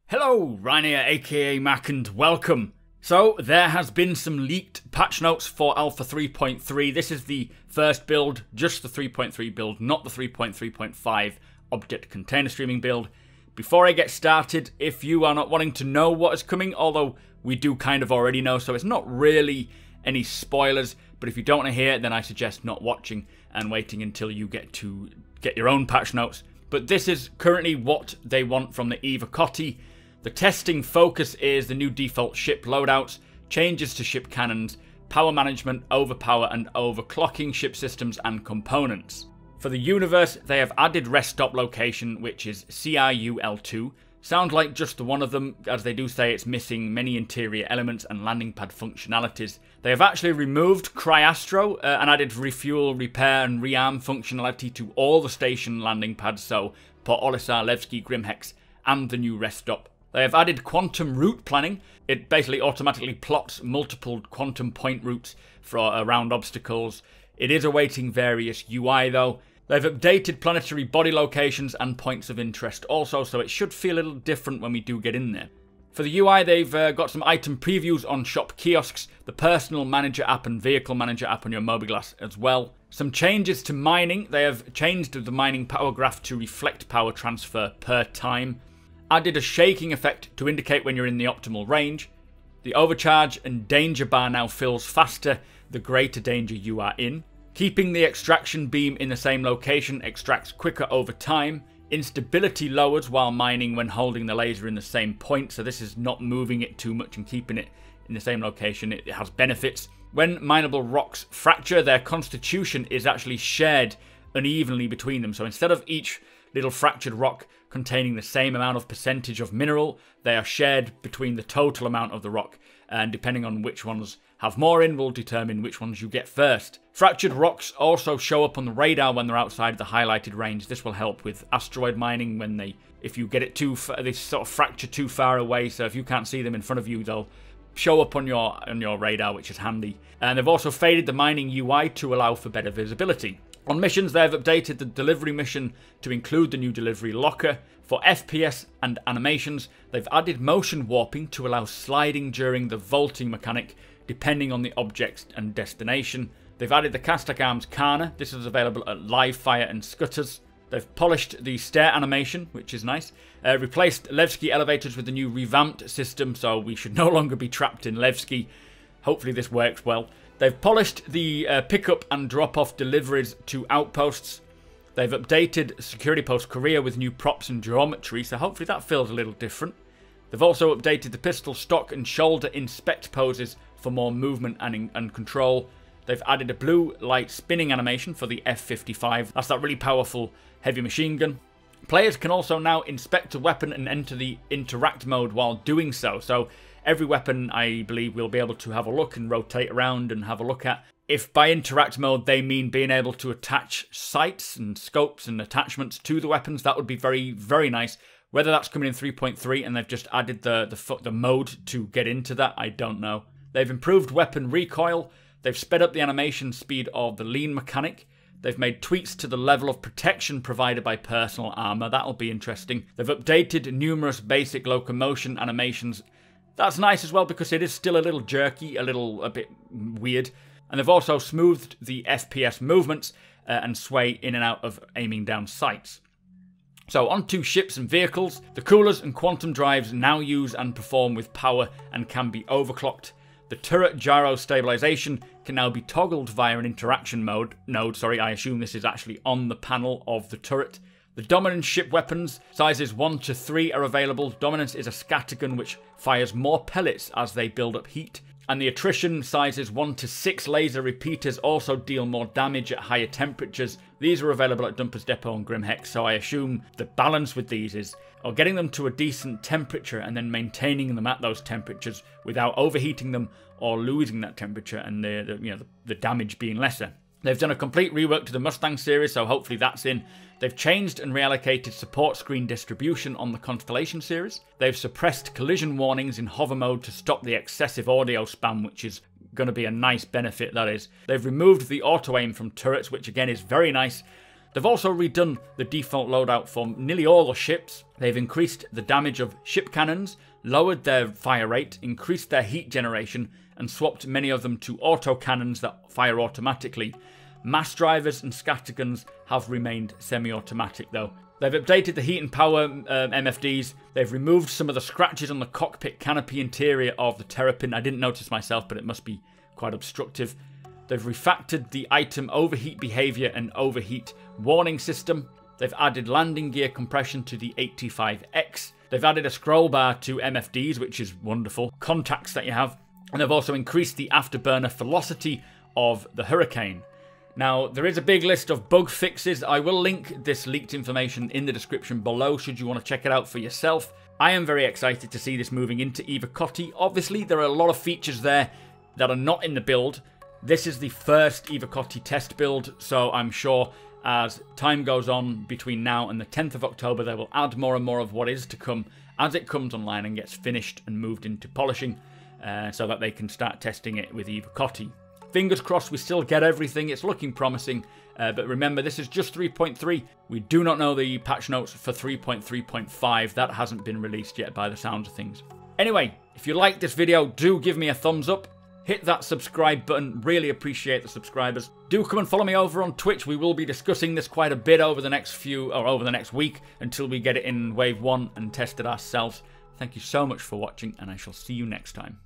Hello, Ryan here, aka Mac, and welcome. So, there has been some leaked patch notes for Alpha 3.3. This is the first build, just the 3.3 build, not the 3.3.5 object container streaming build. Before I get started, if you are not wanting to know what is coming, although we do kind of already know, so it's not really any spoilers, but if you don't want to hear it, then I suggest not watching and waiting until you get your own patch notes. But this is currently what they want from the Evocati. The testing focus is the new default ship loadouts, changes to ship cannons, power management, overpower and overclocking ship systems and components. For the universe, they have added rest stop location, which is CIUL2. Sounds like just the one of them, as they do say it's missing many interior elements and landing pad functionalities. They have actually removed Cryastro and added refuel, repair and rearm functionality to all the station landing pads, so Port Olisar, Levski, Grimhex and the new rest stop. They have added quantum route planning. It basically automatically plots multiple quantum point routes around obstacles. It is awaiting various UI though. They've updated planetary body locations and points of interest also, so it should feel a little different when we do get in there. For the UI, they've got some item previews on shop kiosks, the personal manager app and vehicle manager app on your Mobiglass as well. Some changes to mining. They have changed the mining power graph to reflect power transfer per time. Added a shaking effect to indicate when you're in the optimal range. The overcharge and danger bar now fills faster the greater danger you are in. Keeping the extraction beam in the same location extracts quicker over time. Instability lowers while mining when holding the laser in the same point, so this is not moving it too much and keeping it in the same location. It has benefits. When mineable rocks fracture, their constitution is actually shared unevenly between them, so instead of each little fractured rock containing the same amount of percentage of mineral, they are shared between the total amount of the rock, and depending on which ones have more in will determine which ones you get first. Fractured rocks also show up on the radar when they're outside the highlighted range. This will help with asteroid mining if you get it they sort of fracture too far away, so if you can't see them in front of you, they'll show up on your radar, which is handy. And they've also faded the mining UI to allow for better visibility. On missions, they've updated the delivery mission to include the new delivery locker. For FPS and animations, they've added motion warping to allow sliding during the vaulting mechanic, depending on the object and destination. They've added the Castak Arms Kana. This is available at live fire and scutters. They've polished the stair animation, which is nice. Replaced Levski elevators with the new revamped system, so we should no longer be trapped in Levski. Hopefully this works well. They've polished the pickup and drop-off deliveries to outposts. They've updated Security Post Korea with new props and geometry, so hopefully that feels a little different. They've also updated the pistol stock and shoulder inspect poses for more movement and control. They've added a blue light spinning animation for the F-55. That's that really powerful heavy machine gun. Players can also now inspect a weapon and enter the interact mode while doing so. So every weapon, I believe, we'll be able to have a look and rotate around and have a look at. If by interact mode they mean being able to attach sights and scopes and attachments to the weapons, that would be very, very nice. Whether that's coming in 3.3 and they've just added the mode to get into that, I don't know. They've improved weapon recoil. They've sped up the animation speed of the lean mechanic. They've made tweaks to the level of protection provided by personal armor. That'll be interesting. They've updated numerous basic locomotion animations. That's nice as well because it is still a little jerky, a bit weird. And they've also smoothed the FPS movements and sway in and out of aiming down sights. So onto ships and vehicles. The coolers and quantum drives now use and perform with power and can be overclocked. The turret gyro stabilization can now be toggled via an interaction node. I assume this is actually on the panel of the turret. The dominance ship weapons, sizes 1 to 3 are available. Dominance is a scattergun which fires more pellets as they build up heat. And the attrition sizes 1 to 6 laser repeaters also deal more damage at higher temperatures. These are available at Dumpers Depot and Grimhex, so I assume the balance with these is getting them to a decent temperature and then maintaining them at those temperatures without overheating them or losing that temperature and the damage being lesser. They've done a complete rework to the Mustang series, so hopefully that's in. They've changed and reallocated support screen distribution on the Constellation series. They've suppressed collision warnings in hover mode to stop the excessive audio spam, which is going to be a nice benefit, that is. They've removed the auto-aim from turrets, which again is very nice. They've also redone the default loadout for nearly all the ships. They've increased the damage of ship cannons, lowered their fire rate, increased their heat generation, and swapped many of them to auto cannons that fire automatically. Mass drivers and scatterguns have remained semi-automatic though. They've updated the heat and power MFDs. They've removed some of the scratches on the cockpit canopy interior of the Terrapin. I didn't notice myself, but it must be quite obstructive. They've refactored the item overheat behavior and overheat warning system. They've added landing gear compression to the 85X. They've added a scroll bar to MFDs, which is wonderful. Contacts that you have. And they've also increased the afterburner velocity of the Hurricane. Now, there is a big list of bug fixes. I will link this leaked information in the description below should you want to check it out for yourself. I am very excited to see this moving into Evocati. Obviously, there are a lot of features there that are not in the build. This is the first Evocati test build, so I'm sure as time goes on between now and the 10th of October, they will add more and more of what is to come as it comes online and gets finished and moved into polishing so that they can start testing it with Evocati. Fingers crossed we still get everything. It's looking promising. But remember, this is just 3.3. We do not know the patch notes for 3.3.5. That hasn't been released yet by the sounds of things. Anyway, if you liked this video, do give me a thumbs up. Hit that subscribe button. Really appreciate the subscribers. Do come and follow me over on Twitch. We will be discussing this quite a bit over the next week until we get it in Wave 1 and test it ourselves. Thank you so much for watching, and I shall see you next time.